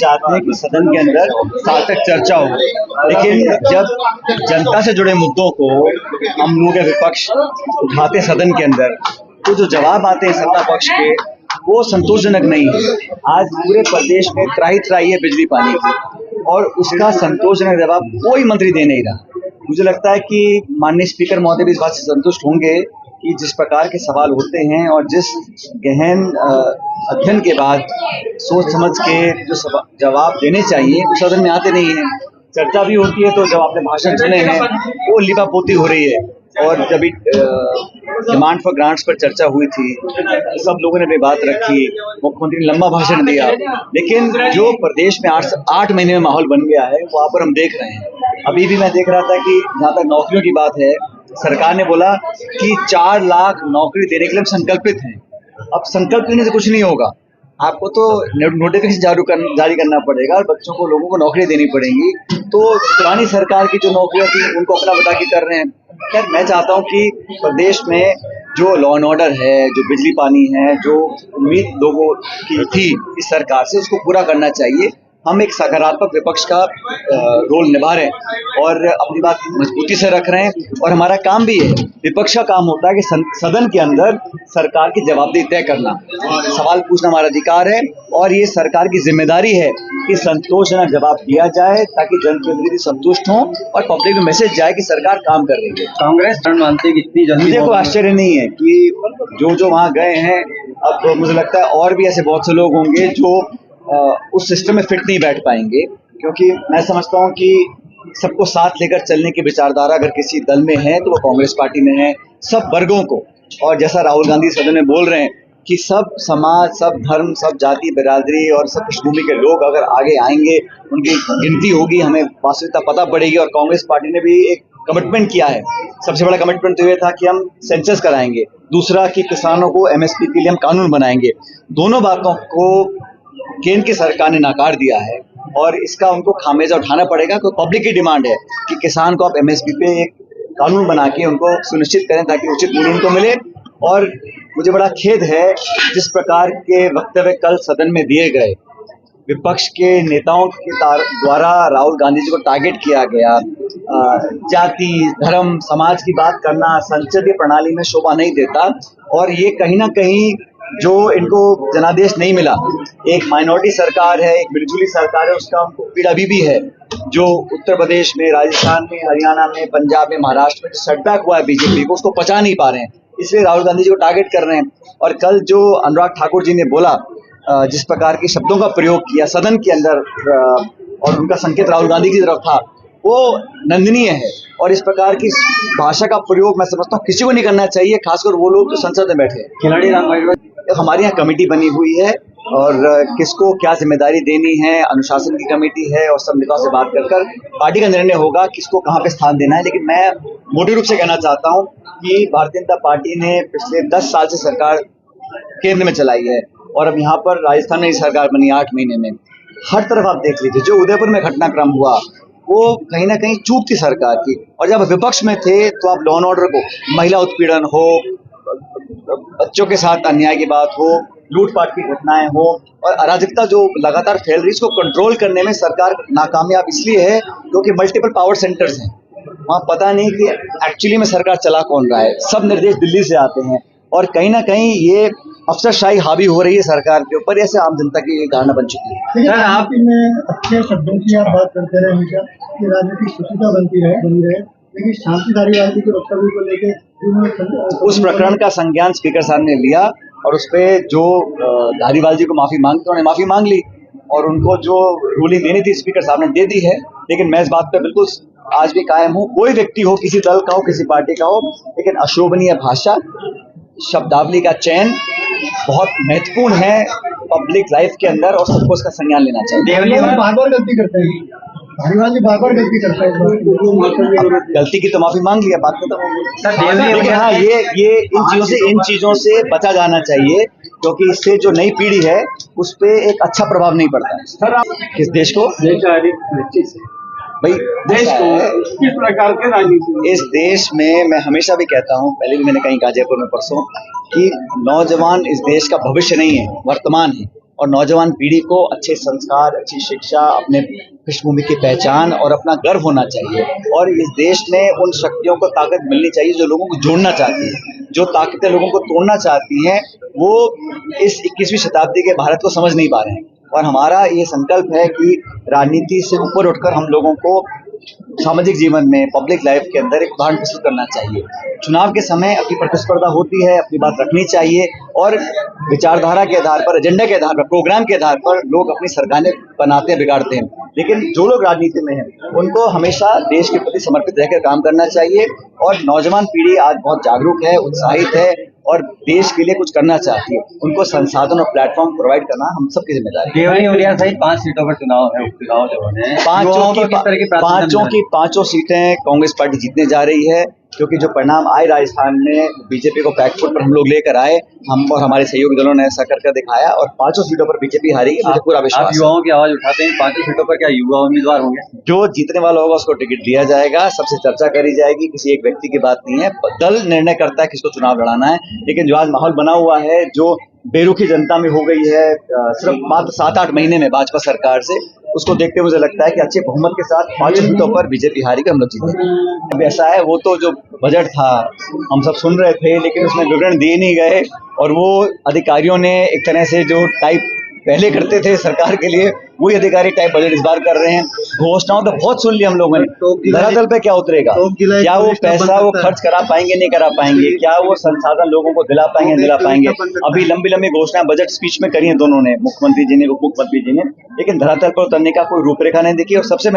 चाहते हैं कि सदन के अंदर सार्थक चर्चा हो, लेकिन जब जनता से जुड़े मुद्दों को हम लोग या विपक्ष उठाते सदन के अंदर, तो जो जवाब आते हैं सत्ता पक्ष के वो संतोषजनक नहीं है। आज पूरे प्रदेश में त्राही त्राही है बिजली पानी की, और उसका संतोषजनक जवाब कोई मंत्री दे नहीं रहा। मुझे लगता है कि माननीय स्पीकर महोदय भी इस बात से संतुष्ट होंगे कि जिस प्रकार के सवाल होते हैं और जिस गहन अध्ययन के बाद सोच समझ के जो जवाब देने चाहिए वो सदन में आते नहीं है। चर्चा भी होती है तो जब आपने भाषण सुने हैं वो लिपापोती हो रही है। और जब डिमांड फॉर ग्रांट्स पर चर्चा हुई थी, सब लोगों ने भी बात रखी, मुख्यमंत्री ने लंबा भाषण दिया, लेकिन जो प्रदेश में 8 महीने में माहौल बन गया है वहाँ पर हम देख रहे हैं। अभी भी मैं देख रहा था कि जहाँ तक नौकरियों की बात है, सरकार ने बोला कि 4 लाख नौकरी देने के लिए हम संकल्पित हैं। अब संकल्प लेने से कुछ नहीं होगा, आपको तो नोटिफिकेशन जारी करना पड़ेगा और बच्चों को, लोगों को नौकरी देनी पड़ेंगी। तो पुरानी सरकार की जो नौकरियां थी उनको अपना बता के कर रहे हैं। खैर, मैं चाहता हूं कि प्रदेश में जो लॉ एंड ऑर्डर है, जो बिजली पानी है, जो उम्मीद लोगों की थी इस सरकार से, उसको पूरा करना चाहिए। हम एक सकारात्मक विपक्ष का रोल निभा रहे हैं और अपनी बात मजबूती से रख रहे हैं, और हमारा काम भी है। विपक्ष का काम होता है कि सदन के अंदर सरकार की जवाबदेही तय करना, सवाल पूछना हमारा अधिकार है, और ये सरकार की जिम्मेदारी है कि संतोषजनक जवाब दिया जाए ताकि जनप्रतिनिधि संतुष्ट हों और पब्लिक में मैसेज जाए कि सरकार काम कर रही है। कांग्रेस मानती है कि इतनी जल्दी, मुझे कोई आश्चर्य नहीं है कि जो वहाँ गए हैं, अब मुझे लगता है और भी ऐसे बहुत से लोग होंगे जो उस सिस्टम में फिट नहीं बैठ पाएंगे, क्योंकि मैं समझता हूं कि सबको साथ लेकर चलने की विचारधारा अगर किसी दल में है तो वो कांग्रेस पार्टी में है। सब वर्गों को, और जैसा राहुल गांधी सदन में बोल रहे हैं कि सब समाज, सब धर्म, सब जाति बिरादरी और सब पृष्ठभूमि के लोग अगर आगे आएंगे, उनकी गिनती होगी, हमें वास्तविकता पता पड़ेगी। और कांग्रेस पार्टी ने भी एक कमिटमेंट किया है। सबसे बड़ा कमिटमेंट तो ये था कि हम सेंसस कराएंगे, दूसरा कि किसानों को एमएसपी के लिए हम कानून बनाएंगे। दोनों बातों को केंद्र की सरकार ने नकार दिया है और इसका उनको खामियाजा उठाना पड़ेगा। तो पब्लिक की डिमांड है कि किसान को आप एमएसपी पे एक कानून बना के उनको सुनिश्चित करें ताकि उचित मूल्य उनको मिले। और मुझे बड़ा खेद है जिस प्रकार के वक्तव्य कल सदन में दिए गए, विपक्ष के नेताओं के द्वारा राहुल गांधी जी को टारगेट किया गया। जाति, धर्म, समाज की बात करना संसदीय प्रणाली में शोभा नहीं देता, और ये कहीं ना कहीं जो इनको जनादेश नहीं मिला, एक माइनॉरिटी सरकार है, एक मिलजुली सरकार है, उसका उनको पीड़ा अभी भी है। जो उत्तर प्रदेश में, राजस्थान में, हरियाणा में, पंजाब में, महाराष्ट्र में जो सेटबैक हुआ है बीजेपी को, उसको पचा नहीं पा रहे हैं, इसलिए राहुल गांधी जी को टारगेट कर रहे हैं। और कल जो अनुराग ठाकुर जी ने बोला, जिस प्रकार के शब्दों का प्रयोग किया सदन के अंदर, और उनका संकेत राहुल गांधी की तरफ था, वो निंदनीय है। और इस प्रकार की भाषा का प्रयोग मैं समझता हूँ किसी को नहीं करना चाहिए, खासकर वो लोग जो संसद में बैठे हैं। खिलाड़ी राम भाई, हमारे यहाँ कमेटी बनी हुई है और किसको क्या जिम्मेदारी देनी है, अनुशासन की कमेटी है, और सब नेताओं से बात कर पार्टी का निर्णय होगा किसको कहाँ पे स्थान देना है। लेकिन मैं मोटे रूप से कहना चाहता हूँ कि भारतीय जनता पार्टी ने पिछले 10 साल से सरकार केंद्र में चलाई है, और अब यहाँ पर राजस्थान में सरकार बनी 8 महीने में। हर तरफ आप देख लीजिए, जो उदयपुर में घटनाक्रम हुआ वो कहीं ना कहीं चूक थी सरकार की। और जब विपक्ष में थे तो आप लॉ एंड ऑर्डर को, महिला उत्पीड़न हो, बच्चों के साथ अन्याय की बात हो, लूटपाट की घटनाएं हो, और अराजकता जो लगातार फैल रही है, इसको कंट्रोल करने में सरकार नाकामयाब इसलिए है क्योंकि मल्टीपल पावर सेंटर्स हैं। वहाँ पता नहीं कि एक्चुअली में सरकार चला कौन रहा है, सब निर्देश दिल्ली से आते हैं, और कहीं ना कहीं ये अफसरशाही हावी हो रही है सरकार के ऊपर। ऐसे आम जनता की धारणा बन चुकी है। सर, आप में अच्छे शब्दों की आप बात करते रहे हमेशा कि राजनीतिक सुचिता बनी रहे, लेकिन शांति धारीवाल के वक्तव्य को लेकर उस प्रकरण का संज्ञान स्पीकर साहब ने लिया, और उस पर जो धारीवाल जी को माफी मांगते उन्होंने माफी मांग ली, और उनको जो रूलिंग देनी थी स्पीकर साहब ने दे दी है। लेकिन मैं इस बात पे बिल्कुल आज भी कायम हूँ, कोई व्यक्ति हो, किसी दल का हो, किसी पार्टी का हो, लेकिन अशोभनीय भाषा, शब्दावली का चयन बहुत महत्वपूर्ण है पब्लिक लाइफ के अंदर, और सबको उसका संज्ञान लेना चाहिए। बार-बार गलती करते हैं, धारीवाल जी बार-बार गलती करते हैं, गलती की तो माफी मांग लिया, बात खत्म हो गई। लेकिन हाँ, ये इन चीजों से बचा जाना चाहिए, क्योंकि इससे जो नई पीढ़ी है उस पर एक अच्छा प्रभाव नहीं पड़ता है। सर, किस देश को, भाई देश को, किस प्रकार के राजनीति, इस देश में मैं हमेशा भी कहता हूँ, पहले भी मैंने कहीं गाजीपुर में परसों, कि नौजवान इस देश का भविष्य नहीं है, वर्तमान है, और नौजवान पीढ़ी को अच्छे संस्कार, अच्छी शिक्षा, अपने पृष्ठभूमि की पहचान और अपना गर्व होना चाहिए। और इस देश में उन शक्तियों को ताकत मिलनी चाहिए जो लोगों को जोड़ना चाहती है। जो ताकतें लोगों को तोड़ना चाहती हैं वो इस 21वीं शताब्दी के भारत को समझ नहीं पा रहे हैं। और हमारा ये संकल्प है कि राजनीति से ऊपर उठकर हम लोगों को सामाजिक जीवन में, पब्लिक लाइफ के अंदर एक उदाहरण प्रस्तुत करना चाहिए। चुनाव के समय अपनी प्रतिस्पर्धा होती है, अपनी बात रखनी चाहिए और विचारधारा के आधार पर, एजेंडा के आधार पर, प्रोग्राम के आधार पर लोग अपनी सरकारें बनाते हैं, बिगाड़ते हैं। लेकिन जो लोग राजनीति में हैं उनको हमेशा देश के प्रति समर्पित रहकर काम करना चाहिए। और नौजवान पीढ़ी आज बहुत जागरूक है, उत्साहित है और देश के लिए कुछ करना चाहती है। उनको संसाधन और प्लेटफॉर्म प्रोवाइड करना हम सबकी जिम्मेदारी है। केवली उलियान सहित 5 सीटों पर चुनाव है, उपचुनाव जो होने हैं। पांचों सीटें कांग्रेस पार्टी जीतने जा रही है, क्योंकि जो परिणाम आए राजस्थान में, बीजेपी को बैकफुट पर हम लोग लेकर आए, हम और हमारे सहयोगी दलों ने ऐसा कर दिखाया और 5 सीटों पर बीजेपी हारेगी, मुझे पूरा विश्वास आप है। युवाओं की आवाज उठाते हैं, 5 सीटों पर क्या युवा उम्मीदवार होंगे? जो जीतने वाला होगा उसको टिकट दिया जाएगा, सबसे चर्चा करी जाएगी, किसी एक व्यक्ति की बात नहीं है। दल निर्णय करता है किसको चुनाव लड़ाना है। लेकिन जो आज माहौल बना हुआ है, जो बेरुखी जनता में हो गई है सिर्फ मात्र 7-8 महीने में भाजपा सरकार से, उसको देखते हुए मुझे लगता है कि अच्छे बहुमत के साथ 5 सीटों पर बीजेपी हारेगी, हम लोग जीतेंगे। अब ऐसा है, वो तो जो बजट था हम सब सुन रहे थे, लेकिन उसमें विवरण दिए नहीं गए और वो अधिकारियों ने एक तरह से जो टाइप पहले करते थे सरकार के लिए, वही अधिकारी टाइप बजट इस बार कर रहे हैं। घोषणाओं तो बहुत सुन लिया हम लोगों ने, धरातल पे क्या उतरेगा? क्या वो पैसा वो खर्च करा पाएंगे, नहीं करा पाएंगे? क्या वो संसाधन लोगों को दिला पाएंगे, दिला पाएंगे? अभी लंबी लंबी घोषणा बजट स्पीच में करी है दोनों ने, मुख्यमंत्री जी ने, उप मुख्यमंत्री जी ने, लेकिन धरातल पर उतरने का कोई रूपरेखा नहीं दिखी। और सबसे